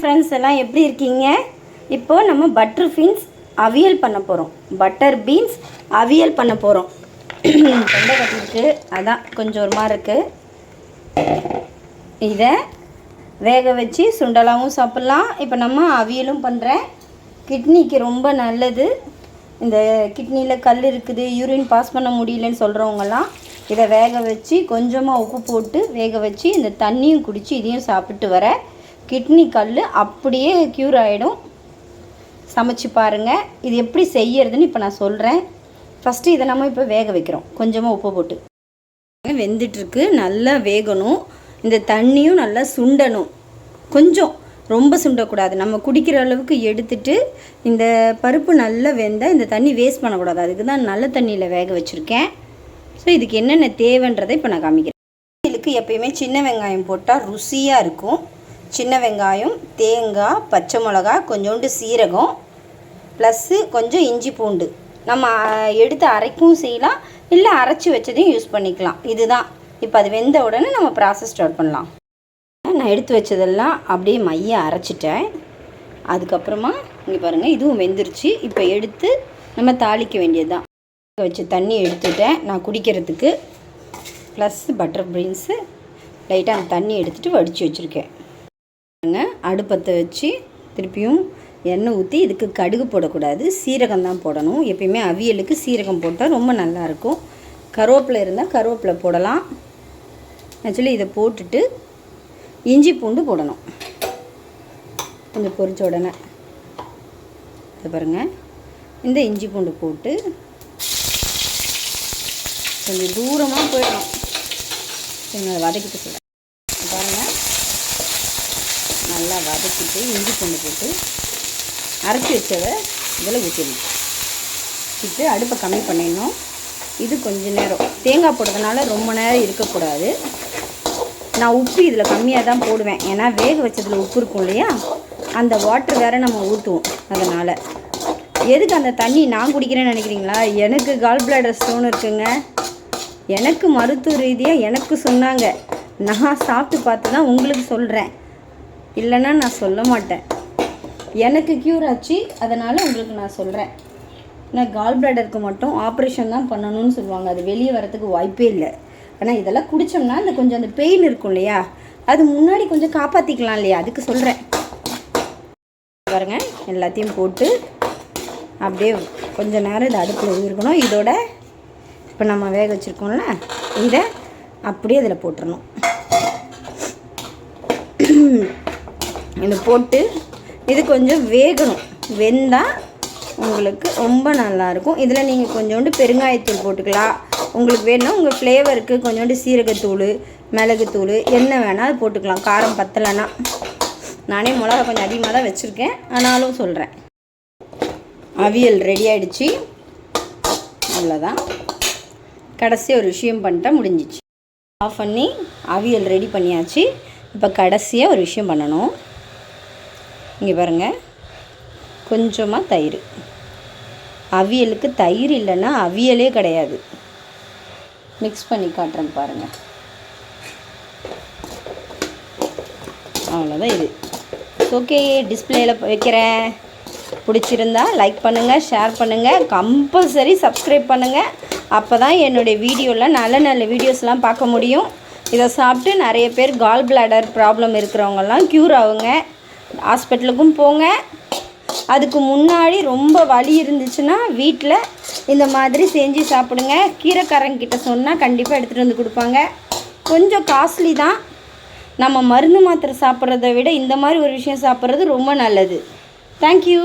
Friends எல்லாம் எப்படி இருக்கீங்க? இப்போது நம்ம பட்டர் பீன்ஸ் அவியல் பண்ண போகிறோம். பட்டர் பீன்ஸ் அவியல் பண்ண போகிறோம். தொண்டை கட்டிருக்கு, அதான் கொஞ்சம் ஒரு மாதிரி இருக்குது. இதை வேக வச்சு சுண்டலாகவும் சாப்பிட்லாம். இப்போ நம்ம அவியலும் பண்ணுறேன். கிட்னிக்கு ரொம்ப நல்லது. இந்த கிட்னியில் கல் இருக்குது, யூரின் பாஸ் பண்ண முடியலன்னு சொல்கிறவங்கலாம் இதை வேக வச்சு கொஞ்சமாக உப்பு போட்டு வேக வச்சு இந்த தண்ணியும் குடித்து இதையும் சாப்பிட்டு வர கிட்னி கல் அப்படியே க்யூர் ஆகிடும். சமைச்சு பாருங்கள். இது எப்படி செய்யறதுன்னு இப்போ நான் சொல்கிறேன். ஃபஸ்ட்டு இதை நம்ம இப்போ வேக வைக்கிறோம். கொஞ்சமாக உப்பு போட்டு வெந்துட்டுருக்கு. நல்லா வேகணும். இந்த தண்ணியும் நல்லா சுண்டணும். கொஞ்சம் ரொம்ப சுண்டக்கூடாது. நம்ம குடிக்கிற அளவுக்கு எடுத்துட்டு இந்த பருப்பு நல்லா வெந்தால் இந்த தண்ணி வேஸ்ட் பண்ணக்கூடாது. அதுக்கு தான் நல்ல தண்ணியில் வேக வச்சுருக்கேன். ஸோ இதுக்கு என்னென்ன தேவைன்றதை இப்போ நான் காமிக்கிறேன். இதுக்கு எப்பயுமே சின்ன வெங்காயம் போட்டால் ருசியாக இருக்கும். சின்ன வெங்காயம், தேங்காய், பச்சை மிளகா, கொஞ்சோண்டு சீரகம், ப்ளஸ்ஸு கொஞ்சம் இஞ்சி பூண்டு. நம்ம எடுத்து அரைக்கவும் செய்யலாம், இல்லை அரைச்சி வச்சதையும் யூஸ் பண்ணிக்கலாம். இதுதான். இப்போ அது வெந்த உடனே நம்ம ப்ராசஸ் ஸ்டார்ட் பண்ணலாம். நான் எடுத்து வச்சதெல்லாம் அப்படியே மைய அரைச்சிட்டேன். அதுக்கப்புறமா இங்கே பாருங்கள், இதுவும் வெந்துருச்சு. இப்போ எடுத்து நம்ம தாளிக்க வேண்டியது தான். வச்சு தண்ணி எடுத்துட்டேன் நான் குடிக்கிறதுக்கு. ப்ளஸ் பட்டர் பீன்ஸு லைட்டாக அந்த தண்ணி எடுத்துகிட்டு வடித்து வச்சுருக்கேன். அடுப்பத்தை வச்சு திருப்பியும் எண்ணெய் ஊற்றி, இதுக்கு கடுகு போடக்கூடாது, சீரகம் தான் போடணும். எப்பயுமே அவியலுக்கு சீரகம் போட்டால் ரொம்ப நல்லாயிருக்கும். கருவேப்பிலை இருந்தால் கருவேப்பிலை போடலாம். ஆக்சுவலி இதை போட்டுட்டு இஞ்சி பூண்டு போடணும். கொஞ்சம் பொரிச்ச உடனே இதை பாருங்கள், இந்த இஞ்சி பூண்டு போட்டு கொஞ்சம் தூரமாக போயிடணும். கொஞ்சம் வதக்கிட்டு சொல்கிறேன் பாருங்கள். நல்லா வதக்கிட்டு இஞ்சி பூண்டு போட்டு அரைச்சி வச்சதை இதில் ஊற்றிடணும். வச்சுட்டு அடுப்பை கம்மி பண்ணிடணும். இது கொஞ்சம் நேரம் தேங்காய் போடுறதுனால ரொம்ப நேரம் இருக்கக்கூடாது. நான் உப்பு இதில் கம்மியாக தான் போடுவேன். ஏன்னா வேக வச்சதில் உப்பு இருக்கும் இல்லையா, அந்த வாட்டர் வேறு நம்ம ஊற்றுவோம். அதனால் எதுக்கு அந்த தண்ணி நான் குடிக்கிறேன்னு நினைக்கிறீங்களா? எனக்கு கால் பிளாடர் ஸ்டோன் இருக்குங்க. எனக்கு மருத்துவ ரீதியாக எனக்கு சொன்னாங்க. நான் சாப்பிட்டு பார்த்து தான் உங்களுக்கு சொல்கிறேன். இல்லைன்னா நான் சொல்ல மாட்டேன். எனக்கு க்யூர் ஆச்சு, அதனால் உங்களுக்கு நான் சொல்கிறேன். நான் கால் பிளாடருக்கு மட்டும் ஆப்ரேஷன் தான் பண்ணணும்னு சொல்லுவாங்க. அது வெளியே வரத்துக்கு வாய்ப்பே இல்லை. ஆனால் இதெல்லாம் குடித்தோம்னா இந்த கொஞ்சம் அந்த பெயின் இருக்கும் இல்லையா, அது முன்னாடி கொஞ்சம் காப்பாற்றிக்கலாம் இல்லையா, அதுக்கு சொல்கிறேன். பாருங்கள், எல்லாத்தையும் போட்டு அப்படியே கொஞ்சம் நேரம் இதை அடுப்பில் இருக்கணும். இதோட இப்போ நம்ம வேக வச்சுருக்கோம்ல, இதை அப்படியே இதில் போட்டுடணும். இதை போட்டு இது கொஞ்சம் வேகணும். வெந்தால் உங்களுக்கு ரொம்ப நல்லாயிருக்கும். இதில் நீங்கள் கொஞ்சோண்டு பெருங்காயத்தூள் போட்டுக்கலாம். உங்களுக்கு வேணும் உங்கள் ஃப்ளேவருக்கு கொஞ்சோண்டு சீரகத்தூள், மிளகுத்தூள், என்ன வேணால் அது போட்டுக்கலாம். காரம் பத்தலைன்னா. நானே மிளகா கொஞ்சம் அதிகமாக தான் வச்சுருக்கேன், ஆனாலும் சொல்கிறேன். அவியல் ரெடி ஆகிடுச்சு. அவ்வளோதான். கடைசி ஒரு விஷயம் பண்ணிட்டா முடிஞ்சிச்சு. ஆஃப் பண்ணி அவியல் ரெடி பண்ணியாச்சு. இப்போ கடைசியாக ஒரு விஷயம் பண்ணணும். இங்கே பாருங்கள், கொஞ்சமாக தயிர். அவியலுக்கு தயிர் இல்லைன்னா அவியலே கிடையாது. மிக்ஸ் பண்ணி காட்டுறேன் பாருங்கள். அவ்வளோதான். இது ஓகே, டிஸ்பிளேயில் வைக்கிறேன். பிடிச்சிருந்தா லைக் பண்ணுங்கள், ஷேர் பண்ணுங்கள், கம்பல்சரி சப்ஸ்கிரைப் பண்ணுங்கள். அப்போ தான் என்னுடைய வீடியோவில் நல்ல நல்ல வீடியோஸ்லாம் பார்க்க முடியும். இதை சாப்பிட்டு நிறைய பேர் கால் பிளாடர் ப்ராப்ளம் இருக்கிறவங்கலாம் க்யூர் ஆகுங்க. ஹாஸ்பிட்டலுக்கும் போங்க. அதுக்கு முன்னாடி ரொம்ப வலி இருந்துச்சுன்னா வீட்டில் இந்த மாதிரி செஞ்சு சாப்பிடுங்க. கீரைக்காரங்கிட்ட சொன்னால் கண்டிப்பாக எடுத்துகிட்டு வந்து கொடுப்பாங்க. கொஞ்சம் காஸ்ட்லி தான். நம்ம மருந்து மாத்திரை சாப்பிட்றத விட இந்த மாதிரி ஒரு விஷயம் சாப்பிட்றது ரொம்ப நல்லது. தேங்க்யூ.